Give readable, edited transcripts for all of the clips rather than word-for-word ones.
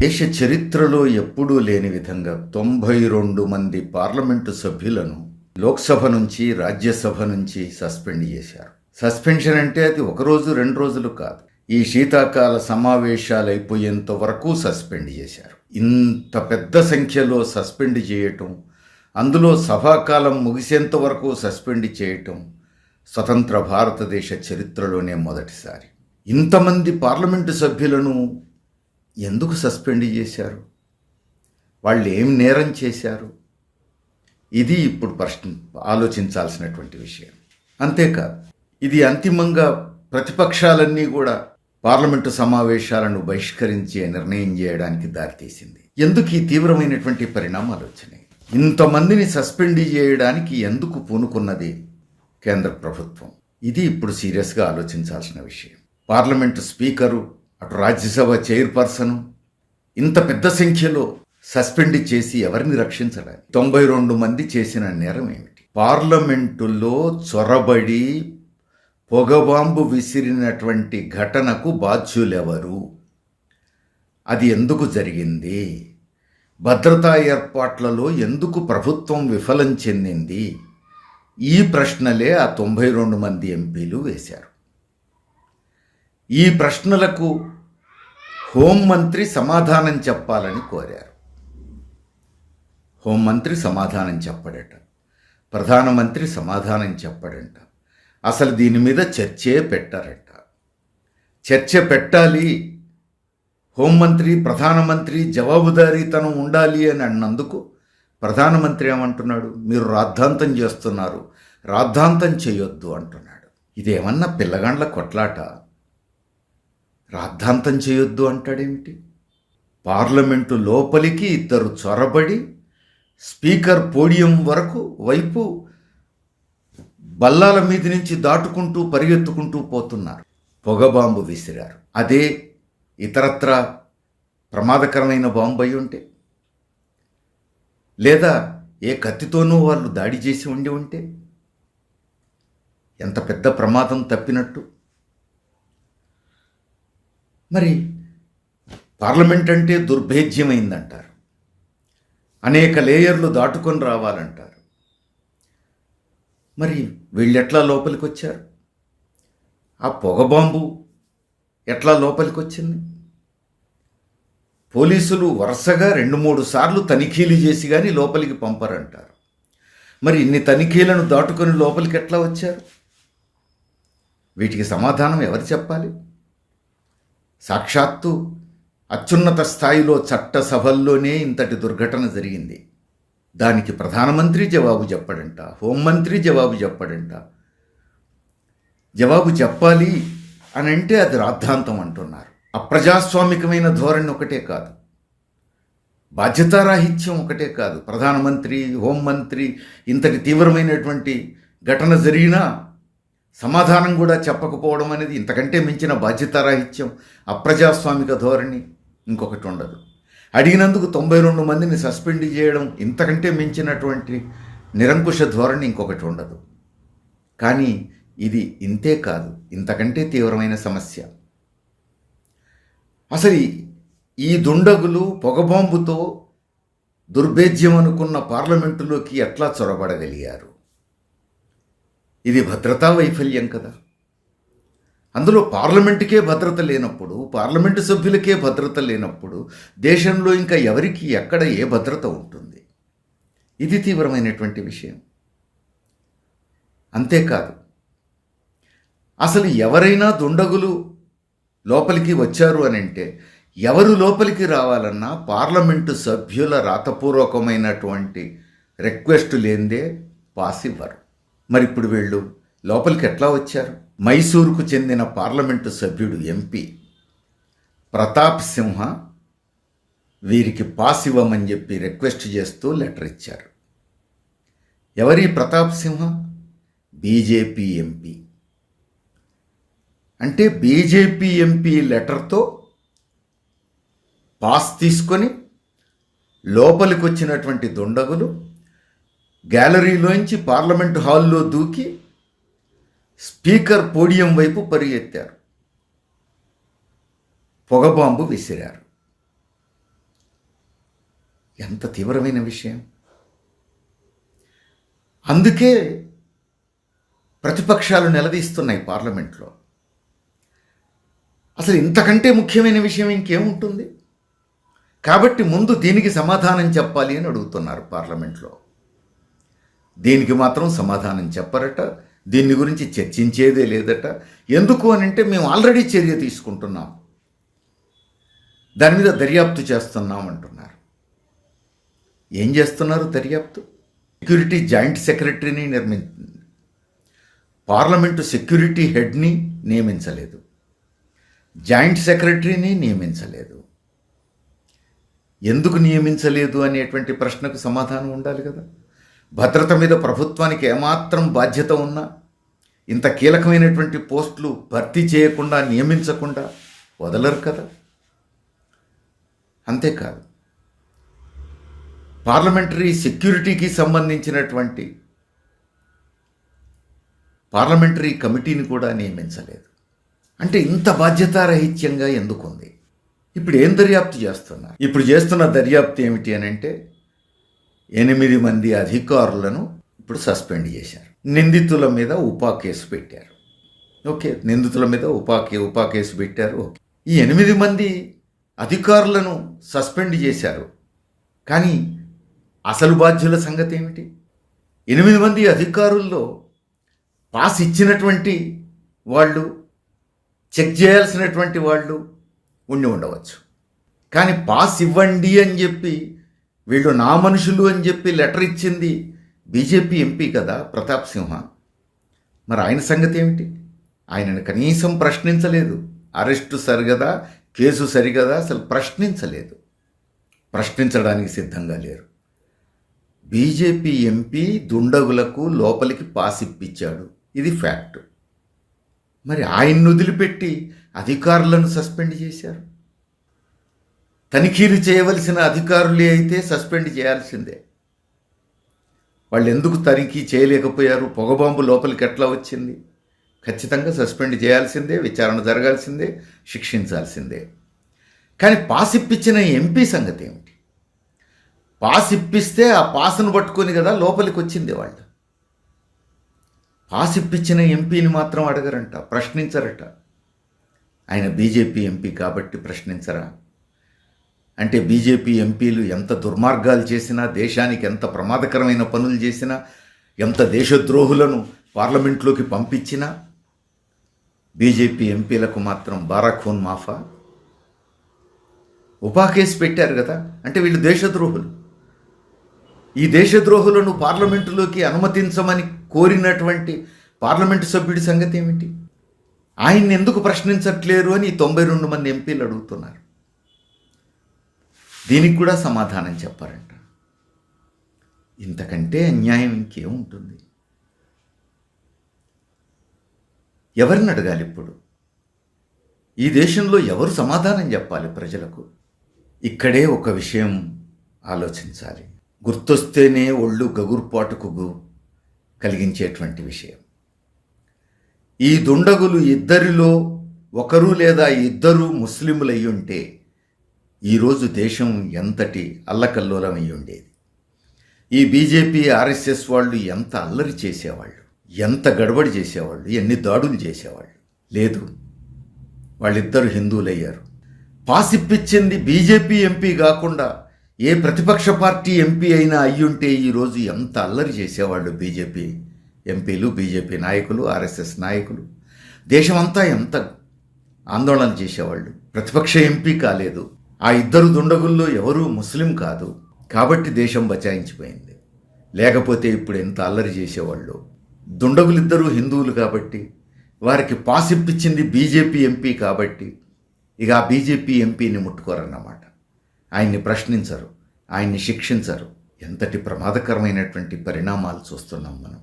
దేశ చరిత్రలో ఎప్పుడూ లేని విధంగా 92 మంది పార్లమెంటు సభ్యులను లోక్సభ నుంచి రాజ్యసభ నుంచి సస్పెండ్ చేశారు. సస్పెన్షన్ అంటే అది ఒకరోజు 2 రోజులు కాదు. ఈ శీతాకాల సమావేశాలు అయిపోయేంత వరకు సస్పెండ్ చేశారు. ఇంత పెద్ద సంఖ్యలో సస్పెండ్ చేయటం, అందులో సభాకాలం ముగిసేంత వరకు సస్పెండ్ చేయటం స్వతంత్ర భారతదేశ చరిత్రలోనే మొదటిసారి. ఇంతమంది పార్లమెంటు సభ్యులను ఎందుకు సస్పెండ్ చేశారు? వాళ్ళు ఏం నేరం చేశారు? ఇది ఇప్పుడు ఆలోచించాల్సినటువంటి విషయం. అంతేకాదు, ఇది అంతిమంగా ప్రతిపక్షాలన్నీ కూడా పార్లమెంటు సమావేశాలను బహిష్కరించే నిర్ణయం చేయడానికి దారితీసింది. ఎందుకు ఈ తీవ్రమైనటువంటి పరిణామాలు వచ్చినాయి? ఇంతమందిని సస్పెండ్ చేయడానికి ఎందుకు పూనుకున్నది కేంద్ర ప్రభుత్వం? ఇది ఇప్పుడు సీరియస్గా ఆలోచించాల్సిన విషయం. పార్లమెంటు స్పీకరు, అటు రాజ్యసభ చైర్పర్సన్ ఇంత పెద్ద సంఖ్యలో సస్పెండ్ చేసి ఎవరిని రక్షించడానికి? 92 మంది చేసిన నేరం ఏమిటి? పార్లమెంటులో చొరబడి పొగబాంబు విసిరినటువంటి ఘటనకు బాధ్యులెవరు? అది ఎందుకు జరిగింది? భద్రతా ఏర్పాట్లలో ఎందుకు ప్రభుత్వం విఫలం చెందింది? ఈ ప్రశ్నలే ఆ 92 మంది ఎంపీలు వేశారు. ఈ ప్రశ్నలకు హోంమంత్రి సమాధానం చెప్పాలని కోరారు. హోంమంత్రి సమాధానం చెప్పడట, ప్రధానమంత్రి సమాధానం చెప్పడంట. అసలు దీని మీద చర్చే పెట్టారట. చర్చ పెట్టాలి, హోంమంత్రి ప్రధానమంత్రి జవాబుదారీతనం ఉండాలి అని అన్నందుకు ప్రధానమంత్రి ఏమంటున్నాడు? మీరు రాద్ధాంతం చేస్తున్నారు, రాద్ధాంతం చేయొద్దు అంటున్నాడు. ఇదేమన్నా పిల్లగాండ్ల కొట్లాట? రాద్ధాంతం చేయొద్దు అంటాడేమిటి? పార్లమెంటు లోపలికి ఇద్దరు చొరబడి స్పీకర్ పోడియం వైపు బల్లాల మీద నుంచి దాటుకుంటూ పరిగెత్తుకుంటూ పోతున్నారు. పొగబాంబు విసిరారు. అదే ఇతరత్ర ప్రమాదకరమైన బాంబు అయి ఉంటే, లేదా ఏ కత్తితోనూ వాళ్ళు దాడి చేసి ఉంటే ఎంత పెద్ద ప్రమాదం తప్పినట్టు. మరి పార్లమెంట్ అంటే దుర్భేద్యమైందంటారు, అనేక లేయర్లు దాటుకొని రావాలంటారు. మరి వీళ్ళెట్లా లోపలికి వచ్చారు? ఆ పొగబాంబు ఎట్లా లోపలికి వచ్చింది? పోలీసులు వరుసగా 2-3 సార్లు తనిఖీలు చేసి కానీ లోపలికి పంపరంటారు. మరి ఇన్ని తనిఖీలను దాటుకొని లోపలికి ఎట్లా వచ్చారు? వీటికి సమాధానం ఎవరు చెప్పాలి? సాక్షాత్తు అత్యున్నత స్థాయిలో చట్టసభల్లోనే ఇంతటి దుర్ఘటన జరిగింది. దానికి ప్రధానమంత్రి జవాబు చెప్పడంట, హోంమంత్రి జవాబు చెప్పడంట. జవాబు చెప్పాలి అని అంటే అది రాద్ధాంతం అంటున్నారు. అప్రజాస్వామికమైన ధోరణి ఒకటే కాదు, బాధ్యతారాహిత్యం ఒకటే కాదు. ప్రధానమంత్రి, హోంమంత్రి ఇంతటి తీవ్రమైనటువంటి ఘటన జరిగినా సమాధానం కూడా చెప్పకపోవడం అనేది ఇంతకంటే మించిన బాధ్యతారాహిత్యం, అప్రజాస్వామిక ధోరణి ఇంకొకటి ఉండదు. అడిగినందుకు 92 మందిని సస్పెండ్ చేయడం ఇంతకంటే మించినటువంటి నిరంకుశ ధోరణి ఇంకొకటి ఉండదు. కానీ ఇది ఇంతే కాదు, ఇంతకంటే తీవ్రమైన సమస్య. అసలు ఈ దుండగులు పొగబాంబుతో దుర్భేద్యం అనుకున్న పార్లమెంటులోకి ఎట్లా చొరబడగలిగారు? ఇది భద్రతా వైఫల్యం కదా. అందులో పార్లమెంటుకే భద్రత లేనప్పుడు, పార్లమెంటు సభ్యులకే భద్రత లేనప్పుడు దేశంలో ఇంకా ఎవరికి ఎక్కడ ఏ భద్రత ఉంటుంది? ఇది తీవ్రమైనటువంటి విషయం. అంతేకాదు, అసలు ఎవరైనా దుండగులు లోపలికి వచ్చారు అని అంటే ఎవరు లోపలికి రావాలన్నా పార్లమెంటు సభ్యుల రాతపూర్వకమైనటువంటి రిక్వెస్ట్ లేనిదే పాస్ ఇవ్వరు. మరి ఇప్పుడు వీళ్ళు లోపలికి ఎట్లా వచ్చారు? మైసూరుకు చెందిన పార్లమెంటు సభ్యుడు ఎంపీ ప్రతాప్ సింహ వీరికి పాస్ ఇవ్వమని చెప్పి రిక్వెస్ట్ చేస్తూ లెటర్ ఇచ్చారు. ఎవరి ప్రతాప్ సింహ? BJP MP. అంటే బీజేపీ ఎంపీ లెటర్తో పాస్ తీసుకొని లోపలికి వచ్చినటువంటి దుండగులు గ్యాలరీలోంచి పార్లమెంటు హాల్లో దూకి స్పీకర్ పోడియం వైపు పరిగెత్తారు, పొగబాంబు విసిరారు. ఎంత తీవ్రమైన విషయం. అందుకే ప్రతిపక్షాలు నిలదీస్తున్నాయి పార్లమెంట్లో. అసలు ఇంతకంటే ముఖ్యమైన విషయం ఇంకేముంటుంది? కాబట్టి ముందు దీనికి సమాధానం చెప్పాలి అని అడుగుతున్నారు పార్లమెంట్లో. దీనికి మాత్రం సమాధానం చెప్పరట. దీని గురించి చర్చించేదే లేదట. ఎందుకు అని అంటే మేము ఆల్రెడీ చర్య తీసుకుంటున్నాం, దాని మీద దర్యాప్తు చేస్తున్నాం అంటున్నారు. ఏం చేస్తున్నారు దర్యాప్తు? సెక్యూరిటీ జాయింట్ సెక్రటరీని పార్లమెంటు సెక్యూరిటీ హెడ్ని నియమించలేదు, జాయింట్ సెక్రటరీని నియమించలేదు. ఎందుకు నియమించలేదు అనేటువంటి ప్రశ్నకు సమాధానం ఉండాలి కదా. భద్రత మీద ప్రభుత్వానికి ఏమాత్రం బాధ్యత ఉన్నా ఇంత కీలకమైనటువంటి పోస్టులు భర్తీ చేయకుండా, నియమించకుండా వదలరు కదా. అంతేకాదు, పార్లమెంటరీ సెక్యూరిటీకి సంబంధించినటువంటి పార్లమెంటరీ కమిటీని కూడా నియమించలేదు. అంటే ఇంత బాధ్యతారహిత్యంగా ఎందుకుంది? ఇప్పుడు ఏం దర్యాప్తు చేస్తున్నారు? ఇప్పుడు చేస్తున్న దర్యాప్తు ఏమిటి అని అంటే 8 మంది అధికారులను ఇప్పుడు సస్పెండ్ చేశారు. నిందితుల మీద ఉపా కేసు పెట్టారు. ఓకే, నిందితుల మీద ఉపా కేసు పెట్టారు. ఓకే, ఈ 8 మంది అధికారులను సస్పెండ్ చేశారు. కానీ అసలు బాధ్యుల సంగతి ఏమిటి? 8 మంది అధికారుల్లో పాస్ ఇచ్చినటువంటి వాళ్ళు, చెక్ చేయాల్సినటువంటి వాళ్ళు ఉండవచ్చు. కానీ పాస్ ఇవ్వండి అని చెప్పి, వీళ్ళు నా మనుషులు అని చెప్పి లెటర్ ఇచ్చింది బీజేపీ ఎంపీ కదా ప్రతాప్ సింహ. మరి ఆయన సంగతి ఏమిటి? ఆయనను కనీసం ప్రశ్నించలేదు. అరెస్టు సరిగదా, కేసు సరిగదా, అసలు ప్రశ్నించలేదు. ప్రశ్నించడానికి సిద్ధంగా లేరు. బీజేపీ ఎంపీ దుండగులకు లోపలికి పాస్ ఇప్పించాడు, ఇది ఫ్యాక్ట్. మరి ఆయన్ను వదిలిపెట్టి అధికారులను సస్పెండ్ చేశారు. తనిఖీలు చేయవలసిన అధికారులే అయితే సస్పెండ్ చేయాల్సిందే. వాళ్ళు ఎందుకు తనిఖీ చేయలేకపోయారు? పొగబాంబు లోపలికి ఎట్లా వచ్చింది? ఖచ్చితంగా సస్పెండ్ చేయాల్సిందే, విచారణ జరగాల్సిందే, శిక్షించాల్సిందే. కానీ పాస్ ఇప్పించిన ఎంపీ సంగతి ఏమిటి? పాస్ ఇప్పిస్తే ఆ పాస్ను పట్టుకొని కదా లోపలికి వచ్చింది వాళ్ళు. పాస్ ఇప్పించిన ఎంపీని మాత్రం అడగరంట, ప్రశ్నించరట. ఆయన బీజేపీ ఎంపీ కాబట్టి ప్రశ్నించరా? అంటే బీజేపీ ఎంపీలు ఎంత దుర్మార్గాలు చేసినా, దేశానికి ఎంత ప్రమాదకరమైన పనులు చేసినా, ఎంత దేశద్రోహులను పార్లమెంట్లోకి పంపించినా బీజేపీ ఎంపీలకు మాత్రం బారాఖూన్ మాఫా. ఉపా కేసు పెట్టారు కదా, అంటే వీళ్ళు దేశద్రోహులు. ఈ దేశద్రోహులను పార్లమెంటులోకి అనుమతించమని కోరినటువంటి పార్లమెంటు సభ్యుడి సంగతి ఏమిటి? ఆయన్ని ఎందుకు ప్రశ్నించట్లేరు అని 92 మంది ఎంపీలు అడుగుతున్నారు. దీనికి కూడా సమాధానం చెప్పారంట. ఇంతకంటే అన్యాయం ఇంకేముంటుంది? ఎవరిని అడగాలి ఇప్పుడు? ఈ దేశంలో ఎవరు సమాధానం చెప్పాలి ప్రజలకు? ఇక్కడే ఒక విషయం ఆలోచించాలి. గుర్తొస్తేనే ఒళ్ళు గగుర్పాటుకు కలిగించేటువంటి విషయం. ఈ దుండగులు ఇద్దరిలో ఒకరు లేదా ఇద్దరు ముస్లింలై ఉంటే ఈరోజు దేశం ఎంతటి అల్లకల్లోలమై ఉండేది. ఈ బీజేపీ ఆర్ఎస్ఎస్ వాళ్ళు ఎంత అల్లరి చేసేవాళ్ళు, ఎంత గడబడి చేసేవాళ్ళు, ఎన్ని దాడులు చేసేవాళ్ళు. లేదు, వాళ్ళిద్దరు హిందువులయ్యారు. పాస్ ఇప్పించింది బీజేపీ ఎంపీ కాకుండా ఏ ప్రతిపక్ష పార్టీ ఎంపీ అయినా అయ్యుంటే ఈరోజు ఎంత అల్లరి చేసేవాళ్ళు బీజేపీ ఎంపీలు, బీజేపీ నాయకులు, ఆర్ఎస్ఎస్ నాయకులు. దేశమంతా ఎంత ఆందోళన చేసేవాళ్ళు. ప్రతిపక్ష ఎంపీ కాలేదు. ఆ ఇద్దరు దుండగుల్లో ఎవరూ ముస్లిం కాదు కాబట్టి దేశం బచాయించిపోయింది. లేకపోతే ఇప్పుడు ఎంత అల్లరి చేసేవాళ్ళు. దుండగులిద్దరూ హిందువులు కాబట్టి, వారికి పాస్ ఇప్పించింది బీజేపీ ఎంపీ కాబట్టి ఇక ఆ బీజేపీ ఎంపీని ముట్టుకోరన్నమాట. ఆయన్ని ప్రశ్నించరు, ఆయన్ని శిక్షించరు. ఎంతటి ప్రమాదకరమైనటువంటి పరిణామాలు చూస్తున్నాం మనం.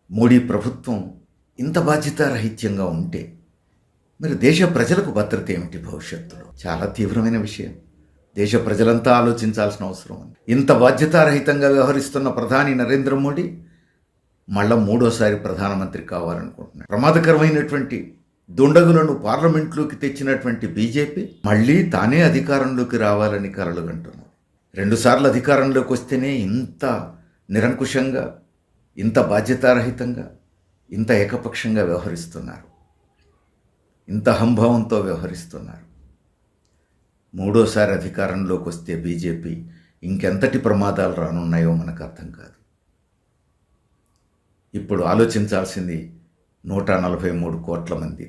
మోడీ ప్రభుత్వం ఇంత బాధ్యతారహిత్యంగా ఉంటే మరి దేశ ప్రజలకు భద్రత ఏమిటి భవిష్యత్తులో? చాలా తీవ్రమైన విషయం. దేశ ప్రజలంతా ఆలోచించాల్సిన అవసరం ఉంది. ఇంత బాధ్యతారహితంగా వ్యవహరిస్తున్న ప్రధాని నరేంద్ర మోడీ మళ్ళా 3వ ప్రధానమంత్రి కావాలనుకుంటున్నాడు. ప్రమాదకరమైనటువంటి దుండగులను పార్లమెంట్లోకి తెచ్చినటువంటి బీజేపీ మళ్ళీ తానే అధికారంలోకి రావాలని కలలుగంటున్నది. రెండుసార్లు అధికారంలోకి వస్తేనే ఇంత నిరంకుశంగా, ఇంత బాధ్యతారహితంగా, ఇంత ఏకపక్షంగా వ్యవహరిస్తున్నారు, ఇంత అహంభావంతో వ్యవహరిస్తున్నారు. మూడోసారి అధికారంలోకి వస్తే బీజేపీ ఇంకెంతటి ప్రమాదాలు రానున్నాయో మనకు అర్థం కాదు. ఇప్పుడు ఆలోచించాల్సింది 143 కోట్ల మంది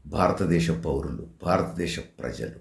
భారతదేశ పౌరులు, భారతదేశ ప్రజలు.